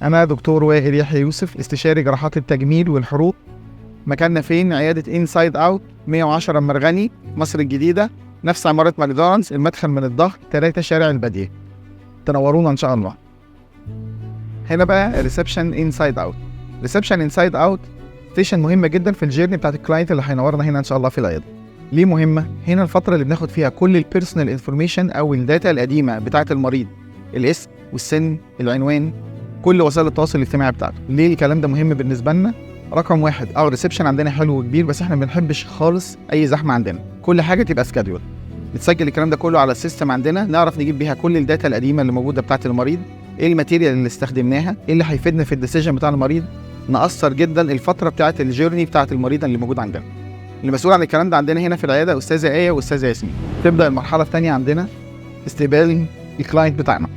أنا دكتور وائل يحيى يوسف، استشاري جراحات التجميل والحروق. مكاننا فين؟ عيادة إنسايد أوت 110 مرغني، مصر الجديدة، نفس عمارة ماكدونالدز، المدخل من الظهر 3 شارع البديه. تنورونا إن شاء الله. هنا بقى ريسبشن إنسايد أوت. ريسبشن إنسايد أوت ستيشن مهمة جدا في الجيرني بتاعت الكلاينت اللي هينورنا هنا إن شاء الله في العيادة. ليه مهمة؟ هنا الفترة اللي بناخد فيها كل البيرسونال انفورميشن أو الداتا القديمة بتاعت المريض، الاسم والسن، العنوان، كل وسائل التواصل الاجتماعي بتاعته. ليه الكلام ده مهم بالنسبة لنا؟ رقم واحد، الريسبشن عندنا حلو وكبير، بس احنا ما بنحبش خالص اي زحمه عندنا، كل حاجه تبقى سكادول. بتسجل الكلام ده كله على السيستم عندنا، نعرف نجيب بيها كل الداتا القديمه اللي موجوده بتاعه المريض، ايه الماتيريال اللي استخدمناها، ايه اللي هيفيدنا في الديسيجن بتاع المريض، نقصر جدا الفتره بتاعه الجيرني بتاعه المريض اللي موجود عندنا. المسؤول عن الكلام ده عندنا هنا في العياده استاذه ايه واستاذه ياسمين. تبدا المرحله الثانيه عندنا استقبال الكلاينت بتاعنا.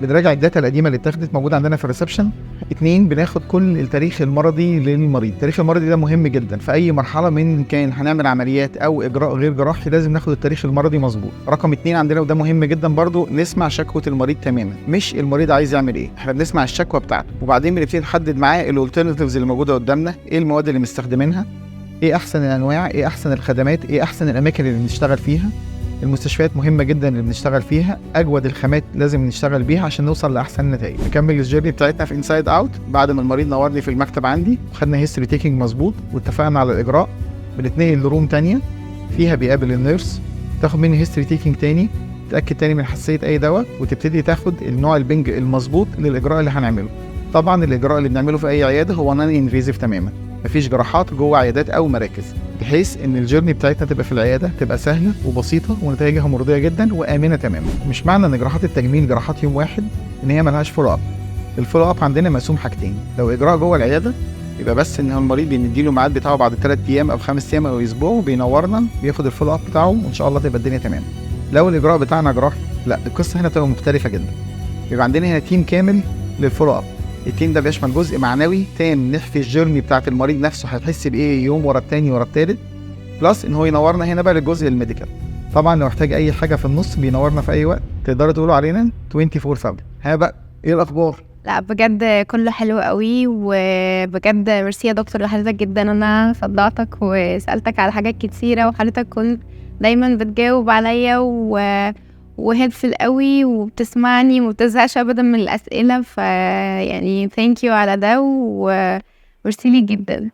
بنراجع الداتا القديمه اللي اتاخدت موجوده عندنا في الريسبشن. 2، بناخد كل التاريخ المرضي للمريض. التاريخ المرضي ده مهم جدا في اي مرحله، من كان هنعمل عمليات او اجراء غير جراحي لازم ناخد التاريخ المرضي مظبوط. رقم 2 عندنا وده مهم جدا برضو، نسمع شكوى المريض تماما، مش المريض عايز يعمل ايه، احنا بنسمع الشكوى بتاعته، وبعدين بنبتدي نحدد معاه الالترناتيفز اللي موجوده قدامنا، ايه المواد اللي مستخدمينها، ايه احسن الانواع، ايه احسن الخدمات، ايه احسن الاماكن اللي بنشتغل فيها. المستشفيات مهمة جدا اللي بنشتغل فيها، أجود الخامات لازم نشتغل بيها عشان نوصل لأحسن نتائج. نكمل الجيرني بتاعتنا في إنسايد أوت. بعد ما المريض نورني في المكتب عندي وخدنا هيستوري تيكينج مظبوط واتفقنا على الإجراء، بنتنقل لروم تانية فيها بيقابل النيرس، تاخد مني هيستوري تيكينج تاني، تأكد تاني من حساسية أي دواء، وتبتدي تاخد النوع البنج المظبوط للإجراء اللي هنعمله. طبعا الإجراء اللي بنعمله في أي عيادة هو نون انفيزيف تماما، مفيش جراحات جوه عيادات او مراكز، بحيث ان الجيرني بتاعتنا تبقى في العياده تبقى سهله وبسيطه ونتائجها مرضيه جدا وامنه تماما. مش معنى ان جراحات التجميل جراحات يوم واحد ان هي ملهاش فولو اب. الفولو اب عندنا مقسوم حاجتين، لو اجراء جوه العياده يبقى بس ان المريض بنديله ميعاد بتاعه بعد 3 ايام او 5 ايام او اسبوع، وبينورنا بياخد الفولو اب بتاعه وان شاء الله تبقى الدنيا تمام. لو الاجراء بتاعنا جراحي، لا، القصه هنا بتبقى مختلفه جدا، يبقى عندنا هنا تيم كامل للفولو اب. التيم ده بيشمل جزء معنوي تام، نحكي الجيرني بتاعت المريض نفسه هيحس بايه يوم ورا التاني ورا التالت، بلس ان هو ينورنا هنا بقى للجزء الميديكال. طبعا لو احتاج اي حاجه في النص بينورنا في اي وقت، تقدروا تقولوا علينا 24/7. ها بقى ايه الاخبار؟ لا بجد كله حلو قوي، وبجد ميرسي يا دكتور لحضرتك جدا. انا صدعتك وسألتك على حاجات كتيرة وحضرتك كنت دايما بتجاوب عليا وهيلفل قوي وبتسمعني ومبتزهقش ابدا من الاسئلة، يعني ثانك يو على ده وميرسي لي جدا.